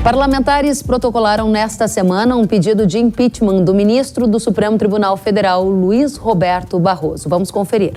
Parlamentares protocolaram nesta semana um pedido de impeachment do ministro do Supremo Tribunal Federal, Luiz Roberto Barroso. Vamos conferir.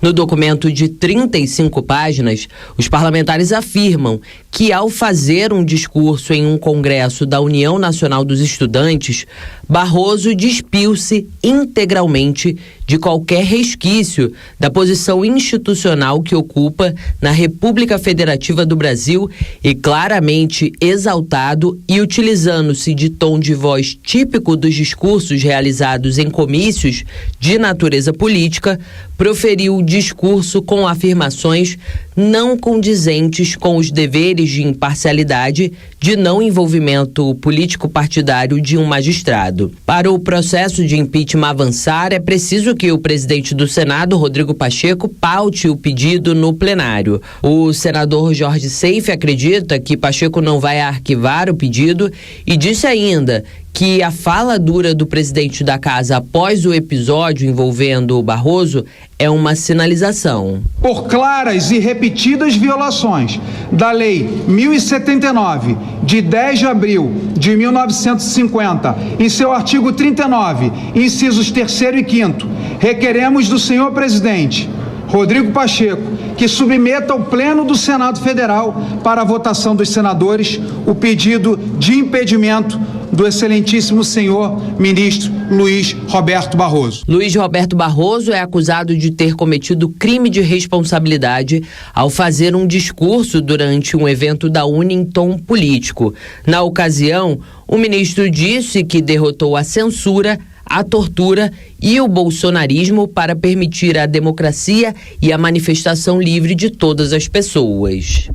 No documento de 35 páginas, os parlamentares afirmam que, ao fazer um discurso em um congresso da União Nacional dos Estudantes, Barroso despiu-se integralmente de qualquer resquício da posição institucional que ocupa na República Federativa do Brasil e claramente exaltado e utilizando-se de tom de voz típico dos discursos realizados em comícios de natureza política, proferiu o discurso com afirmações não condizentes com os deveres de imparcialidade, de não envolvimento político-partidário de um magistrado. Para o processo de impeachment avançar, é preciso que o presidente do Senado, Rodrigo Pacheco, paute o pedido no plenário. O senador Jorge Seife acredita que Pacheco não vai arquivar o pedido e disse ainda que a fala dura do presidente da casa após o episódio envolvendo o Barroso é uma sinalização. Por claras e repetidas violações da Lei 1079, de 10 de abril de 1950, em seu artigo 39, incisos 3º e 5º, requeremos do senhor presidente Rodrigo Pacheco que submeta ao Pleno do Senado Federal para a votação dos senadores o pedido de impedimento do excelentíssimo senhor ministro Luiz Roberto Barroso. Luiz Roberto Barroso é acusado de ter cometido crime de responsabilidade ao fazer um discurso durante um evento da UNE em tom político. Na ocasião, o ministro disse que derrotou a censura, a tortura e o bolsonarismo para permitir a democracia e a manifestação livre de todas as pessoas.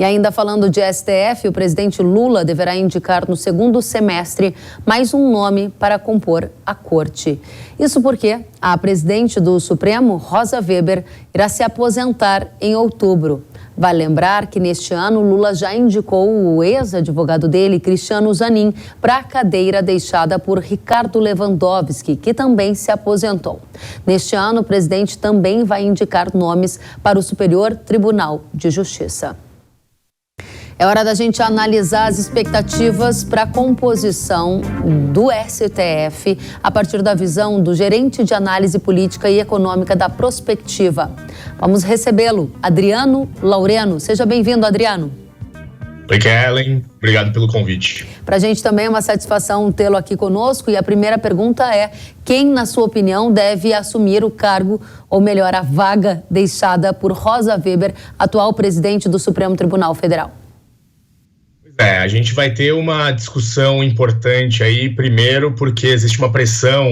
E ainda falando de STF, o presidente Lula deverá indicar no segundo semestre mais um nome para compor a corte. Isso porque a presidente do Supremo, Rosa Weber, irá se aposentar em outubro. Vale lembrar que neste ano Lula já indicou o ex-advogado dele, Cristiano Zanin, para a cadeira deixada por Ricardo Lewandowski, que também se aposentou. Neste ano, o presidente também vai indicar nomes para o Superior Tribunal de Justiça. É hora da gente analisar as expectativas para a composição do STF a partir da visão do gerente de análise política e econômica da Prospectiva. Vamos recebê-lo, Adriano Laureno. Seja bem-vindo, Adriano. Oi, Kellen. Obrigado pelo convite. Para a gente também é uma satisfação tê-lo aqui conosco. E a primeira pergunta é: quem, na sua opinião, deve assumir o cargo, ou melhor, a vaga deixada por Rosa Weber, atual presidente do Supremo Tribunal Federal? A gente vai ter uma discussão importante aí, primeiro porque existe uma pressão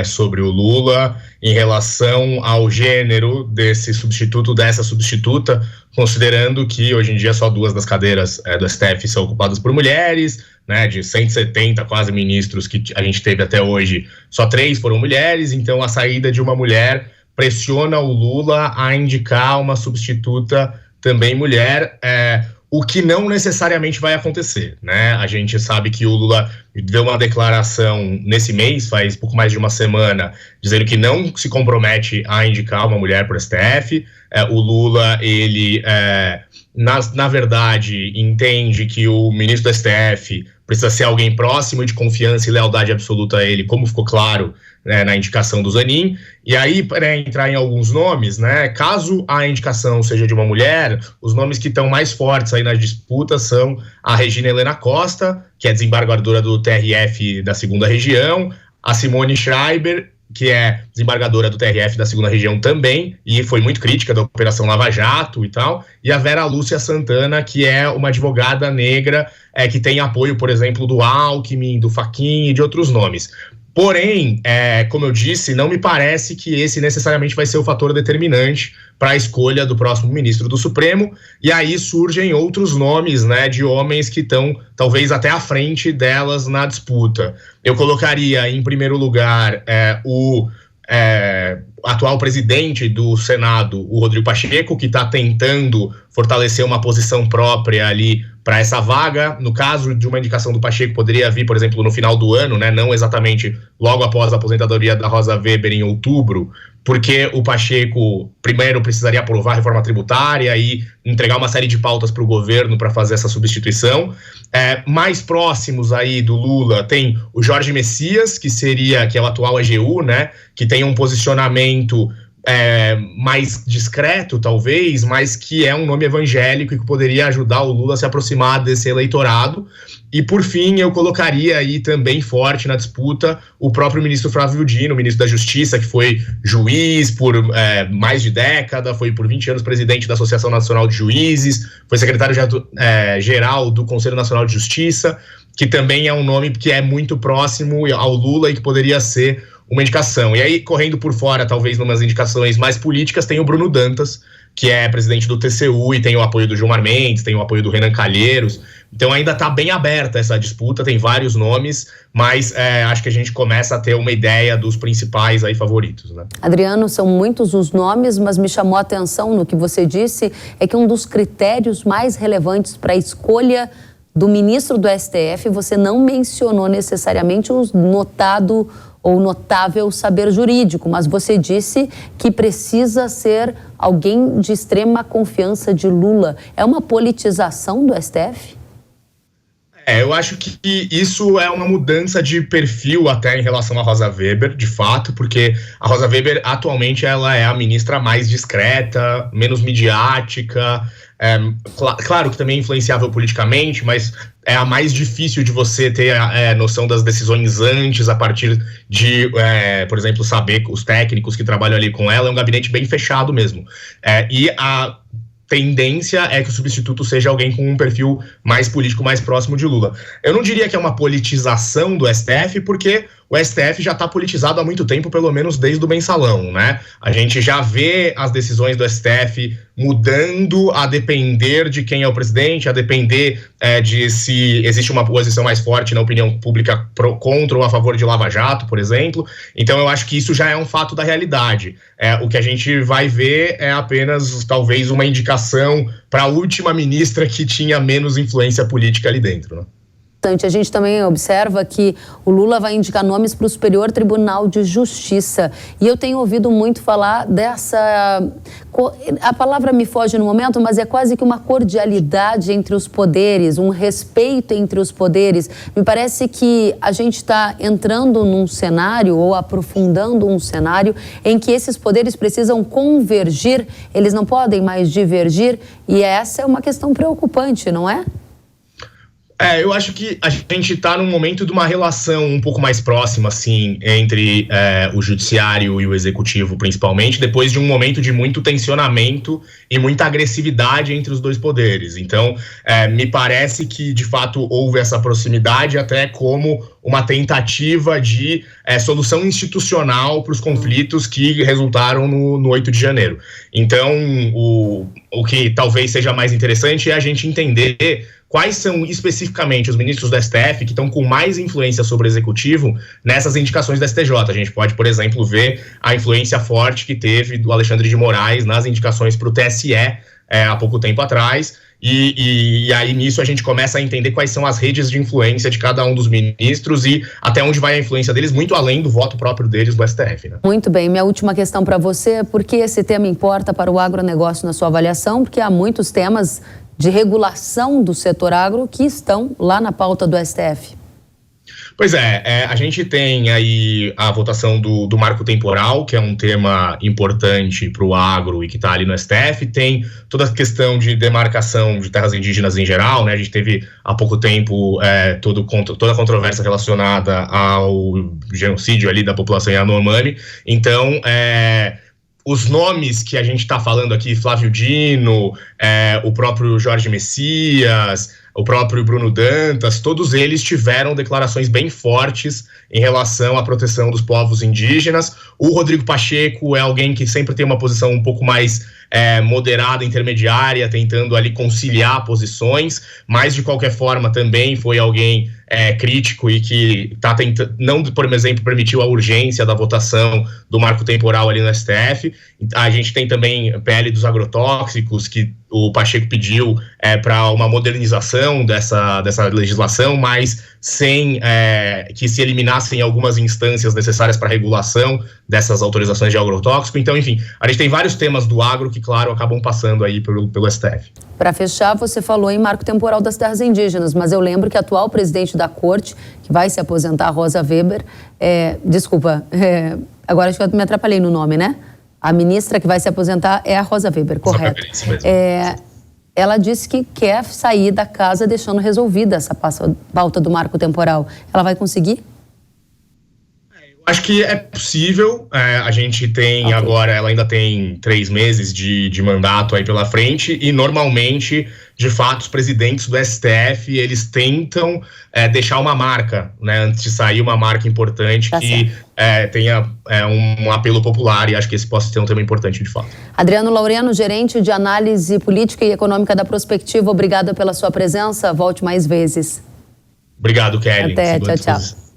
sobre o Lula em relação ao gênero desse substituto, dessa substituta, considerando que hoje em dia só 2 das cadeiras do STF são ocupadas por mulheres, né, de 170 quase ministros que a gente teve até hoje, só 3 foram mulheres, então a saída de uma mulher pressiona o Lula a indicar uma substituta também mulher, o que não necessariamente vai acontecer, né? A gente sabe que o Lula deu uma declaração nesse mês, faz pouco mais de uma semana, dizendo que não se compromete a indicar uma mulher para o STF. O Lula, ele, na verdade, entende que o ministro do STF precisa ser alguém próximo, de confiança e lealdade absoluta a ele, como ficou claro, né, na indicação do Zanin. E aí, para entrar em alguns nomes, né, caso a indicação seja de uma mulher, os nomes que estão mais fortes aí na disputa são a Regina Helena Costa, que é desembargadora do TRF da 2ª Região, a Simone Schreiber, que é desembargadora do TRF da 2ª Região também, e foi muito crítica da Operação Lava Jato e tal, e a Vera Lúcia Santana, que é uma advogada negra, que tem apoio, por exemplo, do Alckmin, do Fachin e de outros nomes. Porém, como eu disse, não me parece que esse necessariamente vai ser o fator determinante para a escolha do próximo ministro do Supremo, e aí surgem outros nomes, né, de homens que estão talvez até à frente delas na disputa. Eu colocaria em primeiro lugar o atual presidente do Senado, o Rodrigo Pacheco, que está tentando fortalecer uma posição própria ali para essa vaga. No caso de uma indicação do Pacheco, poderia vir, por exemplo, no final do ano, né, não exatamente logo após a aposentadoria da Rosa Weber em outubro, porque o Pacheco primeiro precisaria aprovar a reforma tributária e entregar uma série de pautas para o governo para fazer essa substituição. Mais próximos aí do Lula tem o Jorge Messias, que é o atual AGU, né, que tem um posicionamento mais discreto, talvez, mas que é um nome evangélico e que poderia ajudar o Lula a se aproximar desse eleitorado. E, por fim, eu colocaria aí também forte na disputa o próprio ministro Flávio Dino, ministro da Justiça, que foi juiz por mais de década, foi por 20 anos presidente da Associação Nacional de Juízes, foi secretário-geral do Conselho Nacional de Justiça, que também é um nome que é muito próximo ao Lula e que poderia ser uma indicação. E aí, correndo por fora, talvez numas indicações mais políticas, tem o Bruno Dantas, que é presidente do TCU e tem o apoio do Gilmar Mendes, tem o apoio do Renan Calheiros. Então ainda está bem aberta essa disputa, tem vários nomes, mas acho que a gente começa a ter uma ideia dos principais aí favoritos, né? Adriano, são muitos os nomes, mas me chamou a atenção no que você disse, é que um dos critérios mais relevantes para a escolha do ministro do STF, você não mencionou necessariamente o notado ou notável saber jurídico, mas você disse que precisa ser alguém de extrema confiança de Lula. É uma politização do STF? Eu acho que isso é uma mudança de perfil até em relação à Rosa Weber, de fato, porque a Rosa Weber atualmente ela é a ministra mais discreta, menos midiática, claro que também é influenciável politicamente, mas é a mais difícil de você ter noção das decisões antes, a partir de, por exemplo, saber os técnicos que trabalham ali com ela. É um gabinete bem fechado mesmo. E a tendência é que o substituto seja alguém com um perfil mais político, mais próximo de Lula. Eu não diria que é uma politização do STF, porque o STF já está politizado há muito tempo, pelo menos desde o Mensalão, né? A gente já vê as decisões do STF mudando a depender de quem é o presidente, a depender de se existe uma posição mais forte na opinião pública contra ou a favor de Lava Jato, por exemplo. Então eu acho que isso já é um fato da realidade. O que a gente vai ver é apenas, talvez, uma indicação para a última ministra que tinha menos influência política ali dentro, né? A gente também observa que o Lula vai indicar nomes para o Superior Tribunal de Justiça. E eu tenho ouvido muito falar dessa... A palavra me foge no momento, mas é quase que uma cordialidade entre os poderes, um respeito entre os poderes. Me parece que a gente está entrando num cenário ou aprofundando um cenário em que esses poderes precisam convergir, eles não podem mais divergir. E essa é uma questão preocupante, não é? Eu acho que a gente está num momento de uma relação um pouco mais próxima, assim, entre o judiciário e o executivo, principalmente, depois de um momento de muito tensionamento e muita agressividade entre os dois poderes. Então, me parece que, de fato, houve essa proximidade até como uma tentativa de solução institucional para os conflitos que resultaram no 8 de janeiro. Então, o que talvez seja mais interessante é a gente entender quais são especificamente os ministros do STF que estão com mais influência sobre o executivo nessas indicações do STJ. A gente pode, por exemplo, ver a influência forte que teve do Alexandre de Moraes nas indicações para o TSE há pouco tempo atrás. E aí nisso a gente começa a entender quais são as redes de influência de cada um dos ministros e até onde vai a influência deles, muito além do voto próprio deles do STF, né? Muito bem, minha última questão para você é por que esse tema importa para o agronegócio na sua avaliação? Porque há muitos temas de regulação do setor agro que estão lá na pauta do STF. Pois a gente tem aí a votação do marco temporal, que é um tema importante para o agro e que está ali no STF. Tem toda a questão de demarcação de terras indígenas em geral, né? A gente teve há pouco tempo toda a controvérsia relacionada ao genocídio ali da população Yanomami. Então, os nomes que a gente está falando aqui, Flávio Dino, o próprio Jorge Messias, o próprio Bruno Dantas, todos eles tiveram declarações bem fortes em relação à proteção dos povos indígenas. O Rodrigo Pacheco é alguém que sempre tem uma posição um pouco mais moderada, intermediária, tentando ali conciliar posições, mas de qualquer forma também foi alguém crítico e que está tentando, não, por exemplo, permitiu a urgência da votação do marco temporal ali no STF. A gente tem também PL dos agrotóxicos, que o Pacheco pediu para uma modernização dessa legislação, mas sem que se eliminassem algumas instâncias necessárias para a regulação dessas autorizações de agrotóxico. Então, enfim, a gente tem vários temas do agro que, claro, acabam passando aí pelo STF. Para fechar, você falou em marco temporal das terras indígenas, mas eu lembro que a atual presidente da corte, que vai se aposentar, Rosa Weber, agora acho que eu me atrapalhei no nome, né? A ministra que vai se aposentar é a Rosa Weber, correto? Ela disse que quer sair da casa deixando resolvida essa pauta do marco temporal. Ela vai conseguir? Acho que é possível. A gente tem agora, ela ainda tem 3 meses de mandato aí pela frente, e normalmente, de fato, os presidentes do STF, eles tentam deixar uma marca, né, antes de sair, uma marca importante que tenha um apelo popular, e acho que esse possa ser um tema importante, de fato. Adriano Laureno, gerente de análise política e econômica da Prospectiva, obrigada pela sua presença. Volte mais vezes. Obrigado, Kelly. Até, tchau, tchau.